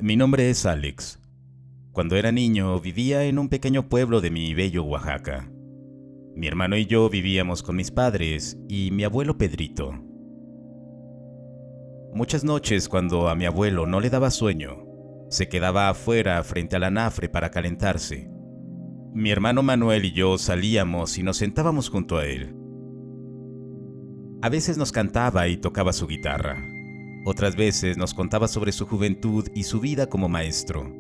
Mi nombre es Alex. Cuando era niño vivía en un pequeño pueblo de mi bello Oaxaca. Mi hermano y yo vivíamos con mis padres y mi abuelo Pedrito. Muchas noches cuando a mi abuelo no le daba sueño, se quedaba afuera frente al anafre para calentarse. Mi hermano Manuel y yo salíamos y nos sentábamos junto a él. A veces nos cantaba y tocaba su guitarra. Otras veces nos contaba sobre su juventud y su vida como maestro.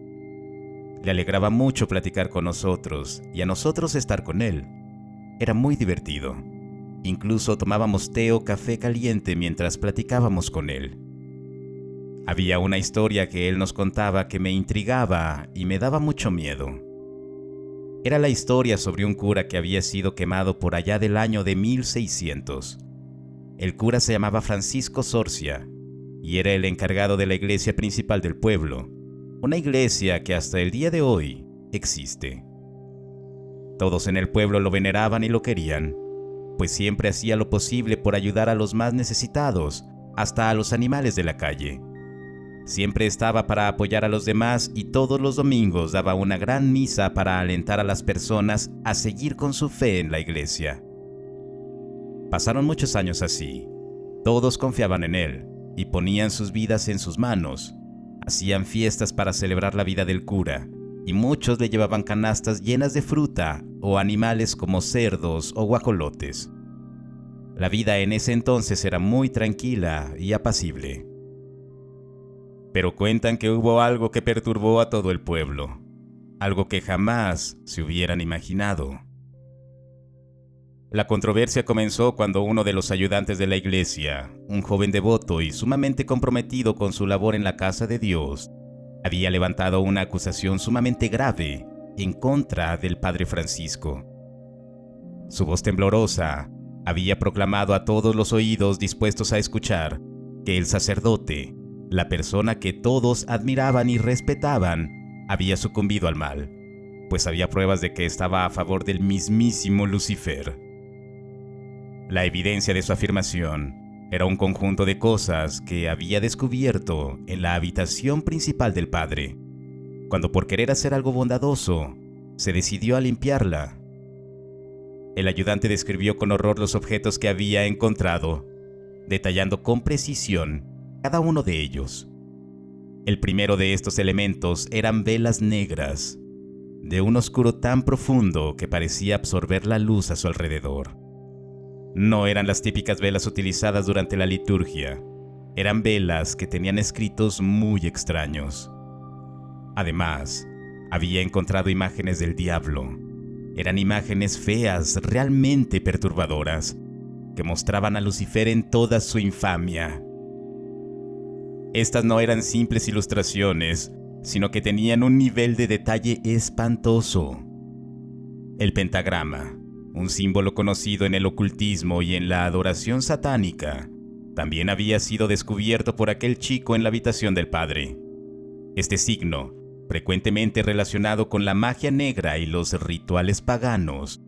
Le alegraba mucho platicar con nosotros y a nosotros estar con él. Era muy divertido. Incluso tomábamos té o café caliente mientras platicábamos con él. Había una historia que él nos contaba que me intrigaba y me daba mucho miedo. Era la historia sobre un cura que había sido quemado por allá del año de 1600. El cura se llamaba Francisco Sorcia y era el encargado de la iglesia principal del pueblo, una iglesia que hasta el día de hoy existe. Todos en el pueblo lo veneraban y lo querían, pues siempre hacía lo posible por ayudar a los más necesitados, hasta a los animales de la calle. Siempre estaba para apoyar a los demás y todos los domingos daba una gran misa para alentar a las personas a seguir con su fe en la iglesia. Pasaron muchos años así. Todos confiaban en él y ponían sus vidas en sus manos. Hacían fiestas para celebrar la vida del cura y muchos le llevaban canastas llenas de fruta o animales como cerdos o guajolotes. La vida en ese entonces era muy tranquila y apacible. Pero cuentan que hubo algo que perturbó a todo el pueblo, algo que jamás se hubieran imaginado. La controversia comenzó cuando uno de los ayudantes de la iglesia, un joven devoto y sumamente comprometido con su labor en la casa de Dios, había levantado una acusación sumamente grave en contra del padre Francisco. Su voz temblorosa había proclamado a todos los oídos dispuestos a escuchar que el sacerdote, la persona que todos admiraban y respetaban, había sucumbido al mal, pues había pruebas de que estaba a favor del mismísimo Lucifer. La evidencia de su afirmación era un conjunto de cosas que había descubierto en la habitación principal del padre, cuando por querer hacer algo bondadoso, se decidió a limpiarla. El ayudante describió con horror los objetos que había encontrado, detallando con precisión cada uno de ellos. El primero de estos elementos eran velas negras, de un oscuro tan profundo que parecía absorber la luz a su alrededor. No eran las típicas velas utilizadas durante la liturgia, eran velas que tenían escritos muy extraños. Además, había encontrado imágenes del diablo. Eran imágenes feas, realmente perturbadoras, que mostraban a Lucifer en toda su infamia. Estas no eran simples ilustraciones, sino que tenían un nivel de detalle espantoso. El pentagrama, un símbolo conocido en el ocultismo y en la adoración satánica, también había sido descubierto por aquel chico en la habitación del padre. Este signo, frecuentemente relacionado con la magia negra y los rituales paganos,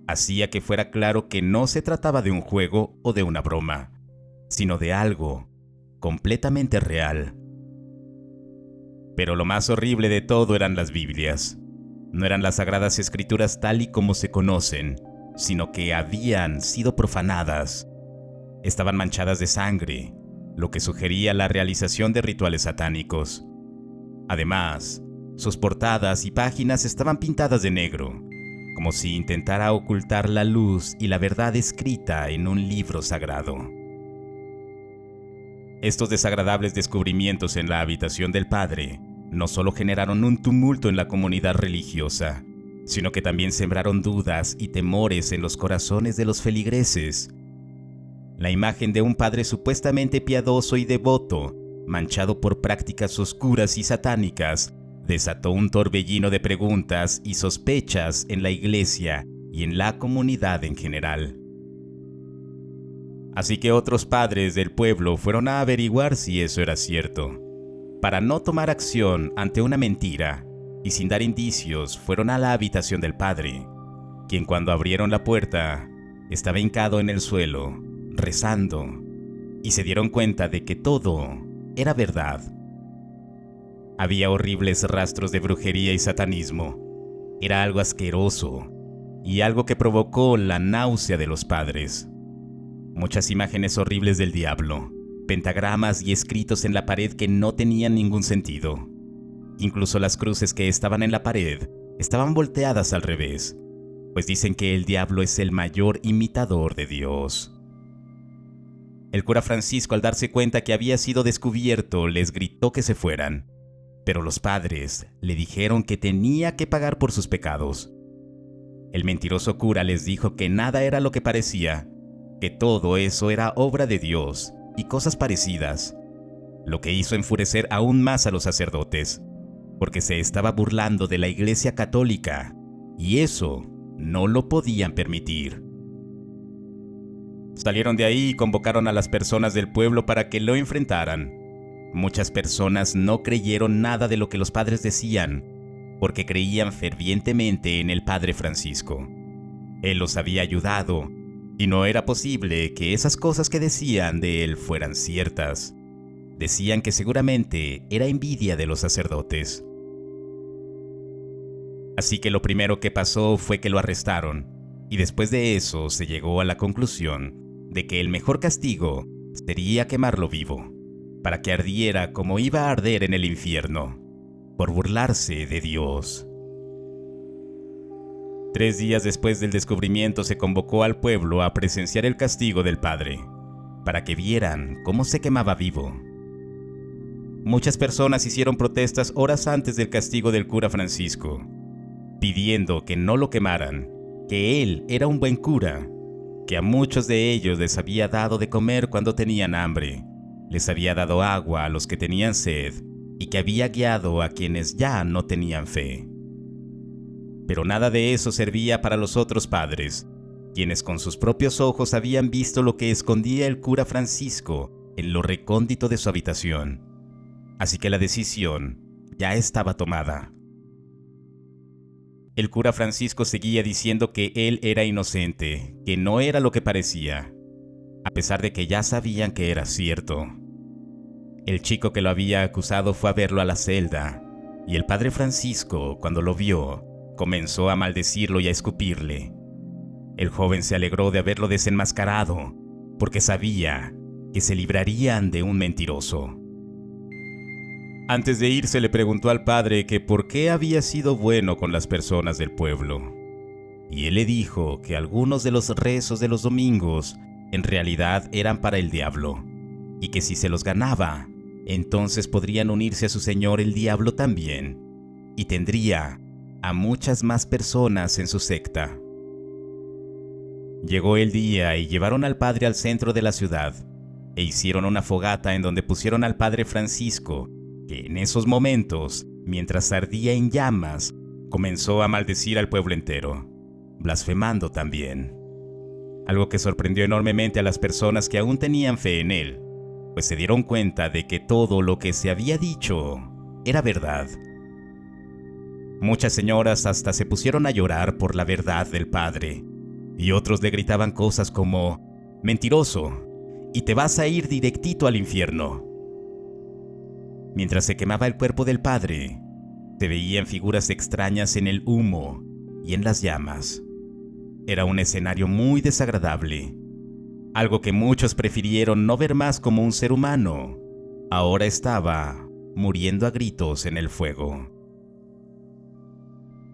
hacía que fuera claro que no se trataba de un juego o de una broma, sino de algo completamente real. Pero lo más horrible de todo eran las Biblias. No eran las sagradas escrituras tal y como se conocen, sino que habían sido profanadas. Estaban manchadas de sangre, lo que sugería la realización de rituales satánicos. Además, sus portadas y páginas estaban pintadas de negro, como si intentara ocultar la luz y la verdad escrita en un libro sagrado. Estos desagradables descubrimientos en la habitación del padre no solo generaron un tumulto en la comunidad religiosa, sino que también sembraron dudas y temores en los corazones de los feligreses. La imagen de un padre supuestamente piadoso y devoto, manchado por prácticas oscuras y satánicas, desató un torbellino de preguntas y sospechas en la iglesia y en la comunidad en general. Así que otros padres del pueblo fueron a averiguar si eso era cierto. Para no tomar acción ante una mentira, y sin dar indicios, fueron a la habitación del padre, quien cuando abrieron la puerta, estaba hincado en el suelo, rezando, y se dieron cuenta de que todo era verdad. Había horribles rastros de brujería y satanismo. Era algo asqueroso y algo que provocó la náusea de los padres. Muchas imágenes horribles del diablo, pentagramas y escritos en la pared que no tenían ningún sentido. Incluso las cruces que estaban en la pared estaban volteadas al revés, pues dicen que el diablo es el mayor imitador de Dios. El cura Francisco, al darse cuenta que había sido descubierto, les gritó que se fueran, pero los padres le dijeron que tenía que pagar por sus pecados. El mentiroso cura les dijo que nada era lo que parecía, que todo eso era obra de Dios y cosas parecidas, lo que hizo enfurecer aún más a los sacerdotes, porque se estaba burlando de la Iglesia Católica, y eso no lo podían permitir. Salieron de ahí y convocaron a las personas del pueblo para que lo enfrentaran. Muchas personas no creyeron nada de lo que los padres decían, porque creían fervientemente en el padre Francisco. Él los había ayudado, y no era posible que esas cosas que decían de él fueran ciertas. Decían que seguramente era envidia de los sacerdotes. Así que lo primero que pasó fue que lo arrestaron, y después de eso se llegó a la conclusión de que el mejor castigo sería quemarlo vivo, para que ardiera como iba a arder en el infierno, por burlarse de Dios. 3 días después del descubrimiento se convocó al pueblo a presenciar el castigo del padre, para que vieran cómo se quemaba vivo. Muchas personas hicieron protestas horas antes del castigo del cura Francisco, pidiendo que no lo quemaran, que él era un buen cura, que a muchos de ellos les había dado de comer cuando tenían hambre, les había dado agua a los que tenían sed y que había guiado a quienes ya no tenían fe. Pero nada de eso servía para los otros padres, quienes con sus propios ojos habían visto lo que escondía el cura Francisco en lo recóndito de su habitación. Así que la decisión ya estaba tomada. El cura Francisco seguía diciendo que él era inocente, que no era lo que parecía, a pesar de que ya sabían que era cierto. El chico que lo había acusado fue a verlo a la celda, y el padre Francisco, cuando lo vio, comenzó a maldecirlo y a escupirle. El joven se alegró de haberlo desenmascarado, porque sabía que se librarían de un mentiroso. Antes de irse le preguntó al padre que por qué había sido bueno con las personas del pueblo. Y él le dijo que algunos de los rezos de los domingos en realidad eran para el diablo, y que si se los ganaba, entonces podrían unirse a su señor el diablo también, y tendría a muchas más personas en su secta. Llegó el día y llevaron al padre al centro de la ciudad, e hicieron una fogata en donde pusieron al padre Francisco, que en esos momentos, mientras ardía en llamas, comenzó a maldecir al pueblo entero, blasfemando también. Algo que sorprendió enormemente a las personas que aún tenían fe en él, pues se dieron cuenta de que todo lo que se había dicho era verdad. Muchas señoras hasta se pusieron a llorar por la verdad del padre, y otros le gritaban cosas como «mentiroso, y te vas a ir directito al infierno». Mientras se quemaba el cuerpo del padre, se veían figuras extrañas en el humo y en las llamas. Era un escenario muy desagradable, algo que muchos prefirieron no ver más como un ser humano. Ahora estaba muriendo a gritos en el fuego.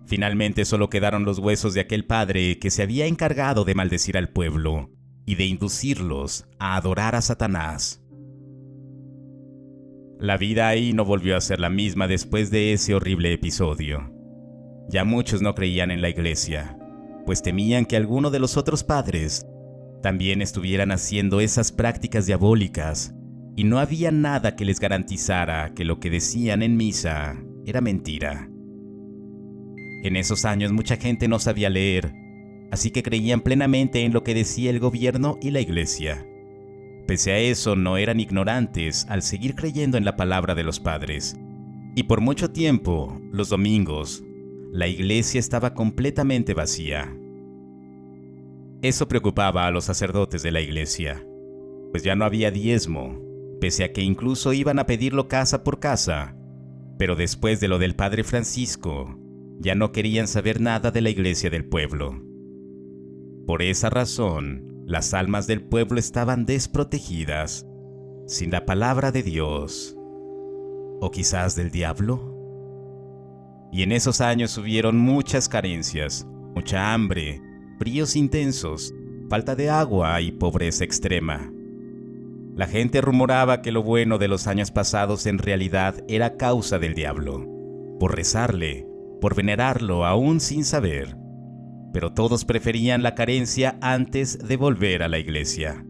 Finalmente solo quedaron los huesos de aquel padre que se había encargado de maldecir al pueblo y de inducirlos a adorar a Satanás. La vida ahí no volvió a ser la misma después de ese horrible episodio. Ya muchos no creían en la iglesia, pues temían que alguno de los otros padres también estuvieran haciendo esas prácticas diabólicas, y no había nada que les garantizara que lo que decían en misa era mentira. En esos años mucha gente no sabía leer, así que creían plenamente en lo que decía el gobierno y la iglesia. Pese a eso, no eran ignorantes al seguir creyendo en la palabra de los padres. Y por mucho tiempo, los domingos, la iglesia estaba completamente vacía. Eso preocupaba a los sacerdotes de la iglesia, pues ya no había diezmo, pese a que incluso iban a pedirlo casa por casa, Pero después de lo del padre Francisco, ya no querían saber nada de la iglesia del pueblo. Por esa razón, las almas del pueblo estaban desprotegidas, sin la palabra de Dios, o quizás del diablo. Y en esos años hubieron muchas carencias, mucha hambre, fríos intensos, falta de agua y pobreza extrema. La gente rumoraba que lo bueno de los años pasados en realidad era causa del diablo, por rezarle, por venerarlo aún sin saber. Pero todos preferían la carencia antes de volver a la iglesia.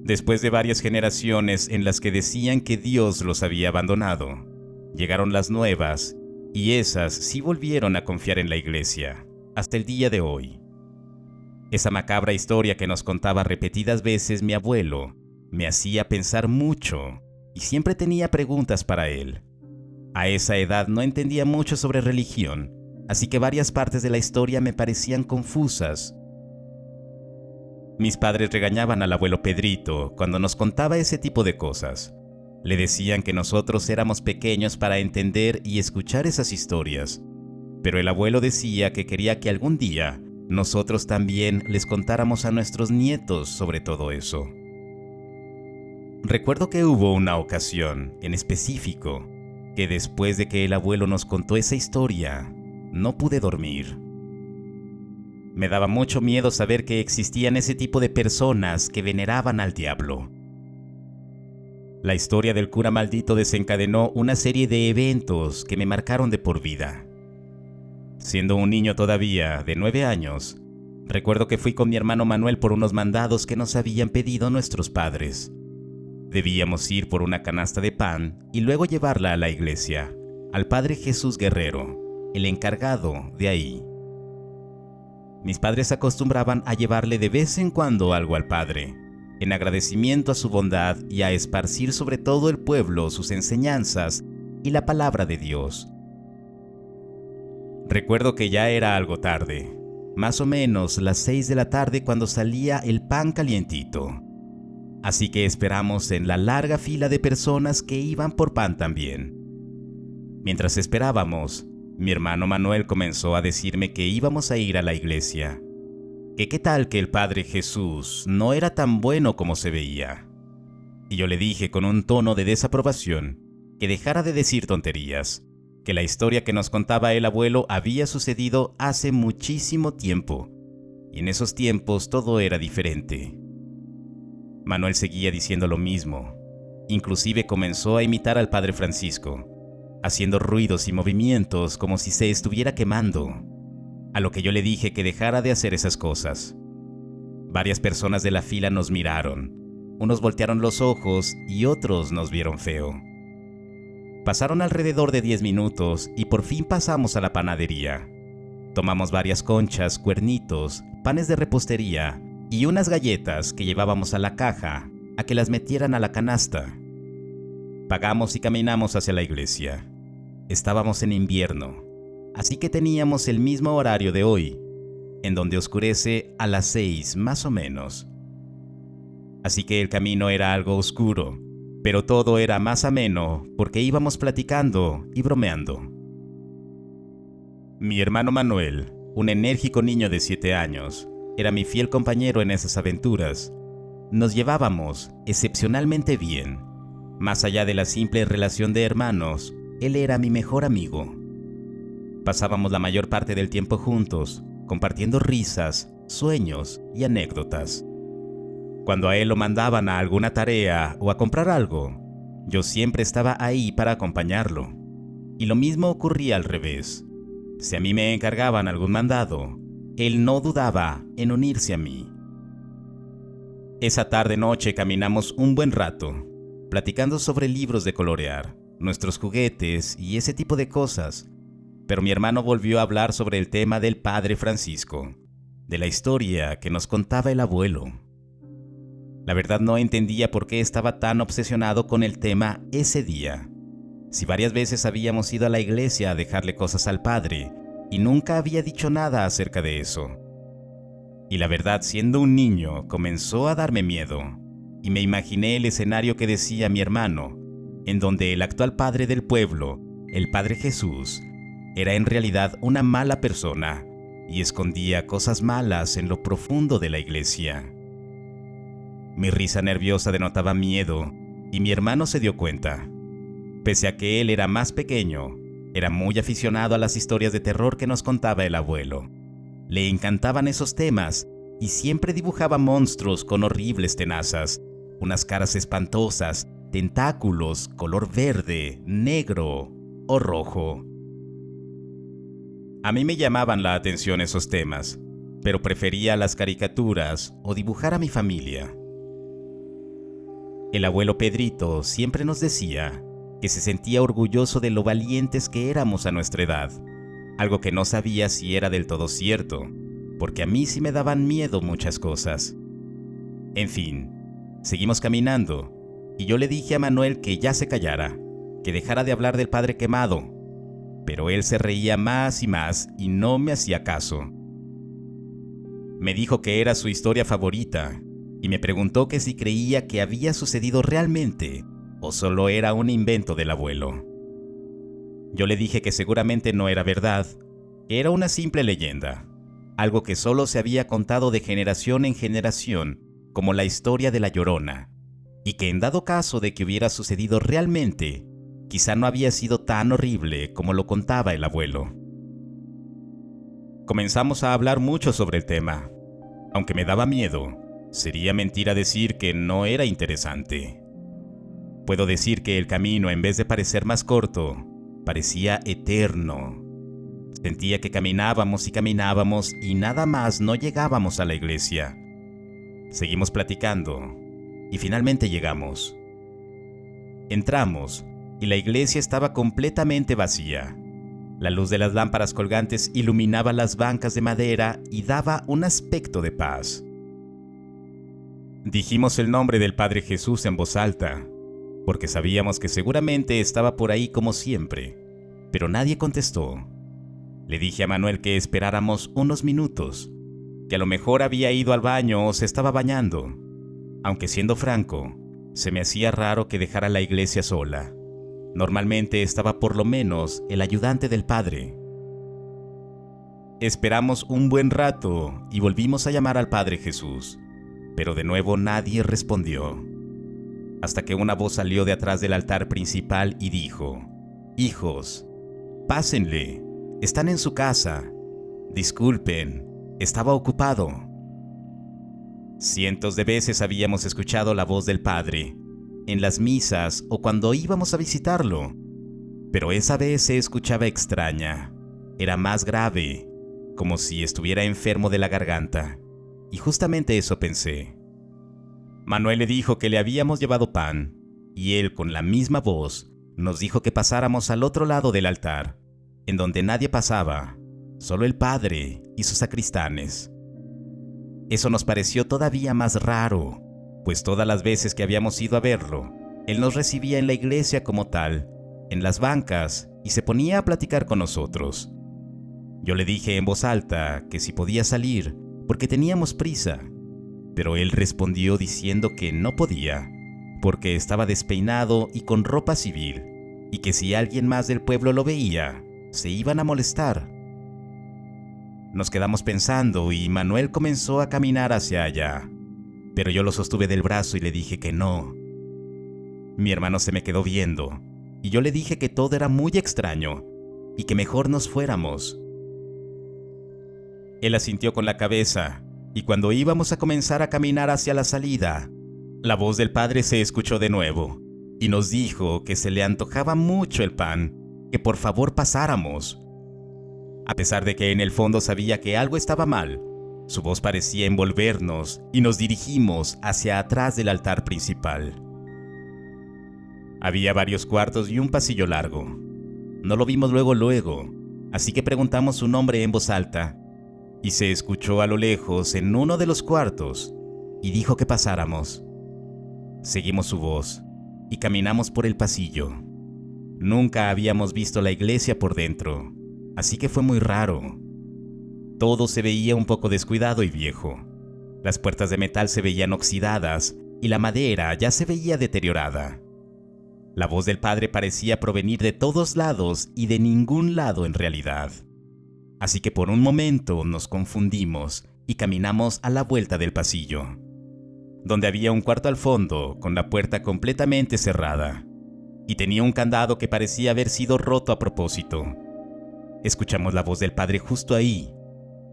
Después de varias generaciones en las que decían que Dios los había abandonado, llegaron las nuevas, y esas sí volvieron a confiar en la iglesia, hasta el día de hoy. Esa macabra historia que nos contaba repetidas veces mi abuelo me hacía pensar mucho y siempre tenía preguntas para él. A esa edad no entendía mucho sobre religión, así que varias partes de la historia me parecían confusas. Mis padres regañaban al abuelo Pedrito cuando nos contaba ese tipo de cosas. Le decían que nosotros éramos pequeños para entender y escuchar esas historias, pero el abuelo decía que quería que algún día nosotros también les contáramos a nuestros nietos sobre todo eso. Recuerdo que hubo una ocasión, en específico, que después de que el abuelo nos contó esa historia, no pude dormir. Me daba mucho miedo saber que existían ese tipo de personas que veneraban al diablo. La historia del cura maldito desencadenó una serie de eventos que me marcaron de por vida. Siendo un niño todavía, de 9 años, recuerdo que fui con mi hermano Manuel por unos mandados que nos habían pedido nuestros padres. Debíamos ir por una canasta de pan y luego llevarla a la iglesia, al padre Jesús Guerrero, el encargado de ahí. Mis padres acostumbraban a llevarle de vez en cuando algo al padre, en agradecimiento a su bondad y a esparcir sobre todo el pueblo sus enseñanzas y la palabra de Dios. Recuerdo que ya era algo tarde, más o menos las 6 de la tarde cuando salía el pan calientito. Así que esperamos en la larga fila de personas que iban por pan también. Mientras esperábamos, mi hermano Manuel comenzó a decirme que íbamos a ir a la iglesia. Que qué tal que el Padre Jesús no era tan bueno como se veía. Y yo le dije con un tono de desaprobación que dejara de decir tonterías, que la historia que nos contaba el abuelo había sucedido hace muchísimo tiempo, y en esos tiempos todo era diferente. Manuel seguía diciendo lo mismo, inclusive comenzó a imitar al Padre Francisco, haciendo ruidos y movimientos como si se estuviera quemando, a lo que yo le dije que dejara de hacer esas cosas. Varias personas de la fila nos miraron, unos voltearon los ojos y otros nos vieron feo. Pasaron alrededor de 10 minutos y por fin pasamos a la panadería. Tomamos varias conchas, cuernitos, panes de repostería y unas galletas que llevábamos a la caja a que las metieran a la canasta. Pagamos y caminamos hacia la iglesia. Estábamos en invierno, así que teníamos el mismo horario de hoy, en donde oscurece a las 6 más o menos. Así que el camino era algo oscuro, pero todo era más ameno porque íbamos platicando y bromeando. Mi hermano Manuel, un enérgico niño de 7 años, era mi fiel compañero en esas aventuras. Nos llevábamos excepcionalmente bien. Más allá de la simple relación de hermanos, él era mi mejor amigo. Pasábamos la mayor parte del tiempo juntos, compartiendo risas, sueños y anécdotas. Cuando a él lo mandaban a alguna tarea o a comprar algo, yo siempre estaba ahí para acompañarlo. Y lo mismo ocurría al revés. Si a mí me encargaban algún mandado, él no dudaba en unirse a mí. Esa tarde-noche caminamos un buen rato, platicando sobre libros de colorear, nuestros juguetes y ese tipo de cosas. Pero mi hermano volvió a hablar sobre el tema del Padre Francisco, de la historia que nos contaba el abuelo. La verdad no entendía por qué estaba tan obsesionado con el tema ese día. Si varias veces habíamos ido a la iglesia a dejarle cosas al padre y nunca había dicho nada acerca de eso. Y la verdad, siendo un niño, comenzó a darme miedo y me imaginé el escenario que decía mi hermano, en donde el actual padre del pueblo, el Padre Jesús, era en realidad una mala persona y escondía cosas malas en lo profundo de la iglesia. Mi risa nerviosa denotaba miedo y mi hermano se dio cuenta. Pese a que él era más pequeño, era muy aficionado a las historias de terror que nos contaba el abuelo. Le encantaban esos temas y siempre dibujaba monstruos con horribles tenazas, unas caras espantosas, tentáculos, color verde, negro o rojo. A mí me llamaban la atención esos temas, pero prefería las caricaturas o dibujar a mi familia. El abuelo Pedrito siempre nos decía que se sentía orgulloso de lo valientes que éramos a nuestra edad, algo que no sabía si era del todo cierto, porque a mí sí me daban miedo muchas cosas. En fin, seguimos caminando, y yo le dije a Manuel que ya se callara, que dejara de hablar del padre quemado, pero él se reía más y no me hacía caso. Me dijo que era su historia favorita, y me preguntó que si creía que había sucedido realmente, o solo era un invento del abuelo. Yo le dije que seguramente no era verdad, que era una simple leyenda, algo que solo se había contado de generación en generación, como la historia de La Llorona, y que en dado caso de que hubiera sucedido realmente, quizá no había sido tan horrible como lo contaba el abuelo. Comenzamos a hablar mucho sobre el tema. Aunque me daba miedo, sería mentira decir que no era interesante. Puedo decir que el camino, en vez de parecer más corto, parecía eterno. Sentía que caminábamos y nada más no llegábamos a la iglesia. Seguimos platicando y finalmente llegamos. Entramos y la iglesia estaba completamente vacía. La luz de las lámparas colgantes iluminaba las bancas de madera y daba un aspecto de paz. Dijimos el nombre del Padre Jesús en voz alta, porque sabíamos que seguramente estaba por ahí como siempre, pero nadie contestó. Le dije a Manuel que esperáramos unos minutos, que a lo mejor había ido al baño o se estaba bañando, aunque siendo franco, se me hacía raro que dejara la iglesia sola. Normalmente estaba por lo menos el ayudante del padre. Esperamos un buen rato y volvimos a llamar al Padre Jesús, pero de nuevo nadie respondió. Hasta que una voz salió de atrás del altar principal y dijo: «Hijos, pásenle, están en su casa. Disculpen, estaba ocupado». Cientos de veces habíamos escuchado la voz del Padre, en las misas o cuando íbamos a visitarlo, pero esa vez se escuchaba extraña, era más grave, como si estuviera enfermo de la garganta, y justamente eso pensé. Manuel le dijo que le habíamos llevado pan, y él con la misma voz nos dijo que pasáramos al otro lado del altar, en donde nadie pasaba, solo el Padre y sus sacristanes. Eso nos pareció todavía más raro, pues todas las veces que habíamos ido a verlo, él nos recibía en la iglesia como tal, en las bancas, y se ponía a platicar con nosotros. Yo le dije en voz alta que si podía salir, porque teníamos prisa, pero él respondió diciendo que no podía, porque estaba despeinado y con ropa civil, y que si alguien más del pueblo lo veía, se iban a molestar. Nos quedamos pensando y Manuel comenzó a caminar hacia allá, pero yo lo sostuve del brazo y le dije que no. Mi hermano se me quedó viendo, y yo le dije que todo era muy extraño, y que mejor nos fuéramos. Él asintió con la cabeza, y cuando íbamos a comenzar a caminar hacia la salida, la voz del Padre se escuchó de nuevo, y nos dijo que se le antojaba mucho el pan, que por favor pasáramos. A pesar de que en el fondo sabía que algo estaba mal, su voz parecía envolvernos y nos dirigimos hacia atrás del altar principal. Había varios cuartos y un pasillo largo. No lo vimos luego, así que preguntamos su nombre en voz alta, y se escuchó a lo lejos en uno de los cuartos, y dijo que pasáramos. Seguimos su voz y caminamos por el pasillo. Nunca habíamos visto la iglesia por dentro, así que fue muy raro. Todo se veía un poco descuidado y viejo. Las puertas de metal se veían oxidadas y la madera ya se veía deteriorada. La voz del padre parecía provenir de todos lados y de ningún lado en realidad. Así que por un momento nos confundimos y caminamos a la vuelta del pasillo, donde había un cuarto al fondo con la puerta completamente cerrada y tenía un candado que parecía haber sido roto a propósito. Escuchamos la voz del padre justo ahí,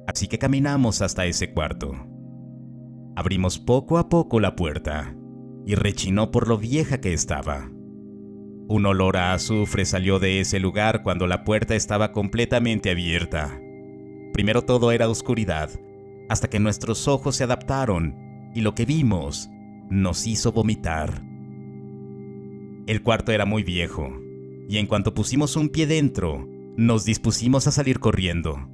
así que caminamos hasta ese cuarto. Abrimos poco a poco la puerta y rechinó por lo vieja que estaba. Un olor a azufre salió de ese lugar cuando la puerta estaba completamente abierta. Primero todo era oscuridad, hasta que nuestros ojos se adaptaron y lo que vimos nos hizo vomitar. El cuarto era muy viejo, y en cuanto pusimos un pie dentro, nos dispusimos a salir corriendo.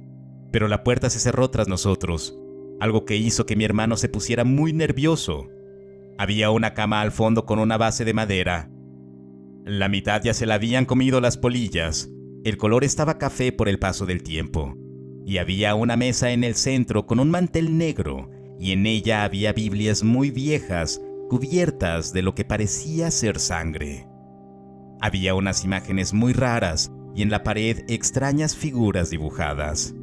Pero la puerta se cerró tras nosotros, algo que hizo que mi hermano se pusiera muy nervioso. Había una cama al fondo con una base de madera. La mitad ya se la habían comido las polillas, el color estaba café por el paso del tiempo, y había una mesa en el centro con un mantel negro, y en ella había Biblias muy viejas, cubiertas de lo que parecía ser sangre. Había unas imágenes muy raras, y en la pared extrañas figuras dibujadas.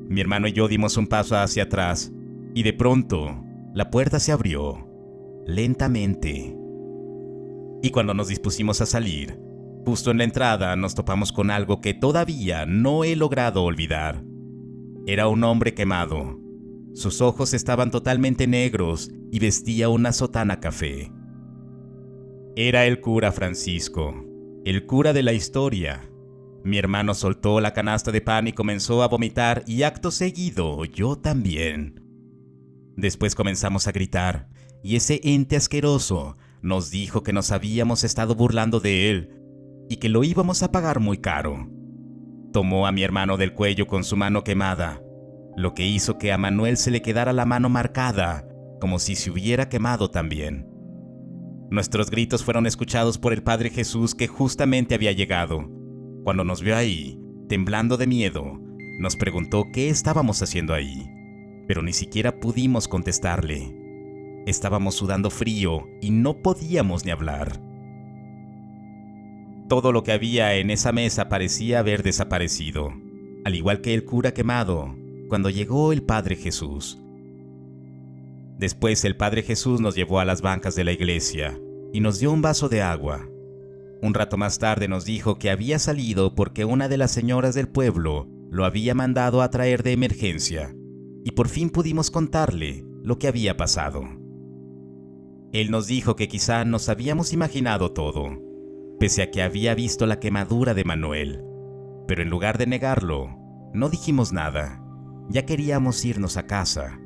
Mi hermano y yo dimos un paso hacia atrás, y de pronto, la puerta se abrió, lentamente. Y cuando nos dispusimos a salir, justo en la entrada nos topamos con algo que todavía no he logrado olvidar. Era un hombre quemado. Sus ojos estaban totalmente negros y vestía una sotana café. Era el cura Francisco, el cura de la historia. Mi hermano soltó la canasta de pan y comenzó a vomitar, y acto seguido yo también. Después comenzamos a gritar, y ese ente asqueroso nos dijo que nos habíamos estado burlando de él y que lo íbamos a pagar muy caro. Tomó a mi hermano del cuello con su mano quemada, lo que hizo que a Manuel se le quedara la mano marcada, como si se hubiera quemado también. Nuestros gritos fueron escuchados por el Padre Jesús, que justamente había llegado. Cuando nos vio ahí, temblando de miedo, nos preguntó qué estábamos haciendo ahí, pero ni siquiera pudimos contestarle. Estábamos sudando frío y no podíamos ni hablar. Todo lo que había en esa mesa parecía haber desaparecido, al igual que el cura quemado, cuando llegó el Padre Jesús. Después el Padre Jesús nos llevó a las bancas de la iglesia y nos dio un vaso de agua. Un rato más tarde nos dijo que había salido porque una de las señoras del pueblo lo había mandado a traer de emergencia, y por fin pudimos contarle lo que había pasado. Él nos dijo que quizá nos habíamos imaginado todo, pese a que había visto la quemadura de Manuel, pero en lugar de negarlo, no dijimos nada, ya queríamos irnos a casa.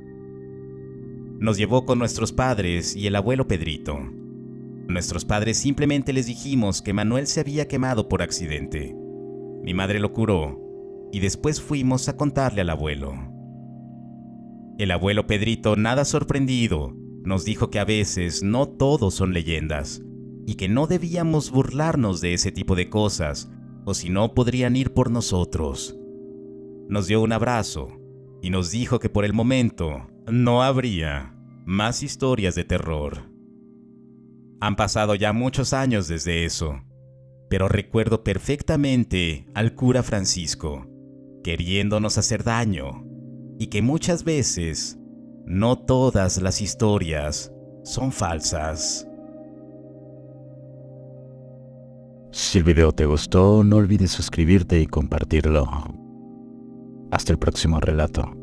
Nos llevó con nuestros padres y el abuelo Pedrito. Nuestros padres simplemente les dijimos que Manuel se había quemado por accidente. Mi madre lo curó, y después fuimos a contarle al abuelo. El abuelo Pedrito, nada sorprendido, nos dijo que a veces no todos son leyendas, y que no debíamos burlarnos de ese tipo de cosas, o si no podrían ir por nosotros. Nos dio un abrazo, y nos dijo que por el momento no habría más historias de terror. Han pasado ya muchos años desde eso, pero recuerdo perfectamente al cura Francisco, queriéndonos hacer daño, y que muchas veces no todas las historias son falsas. Si el video te gustó, no olvides suscribirte y compartirlo. Hasta el próximo relato.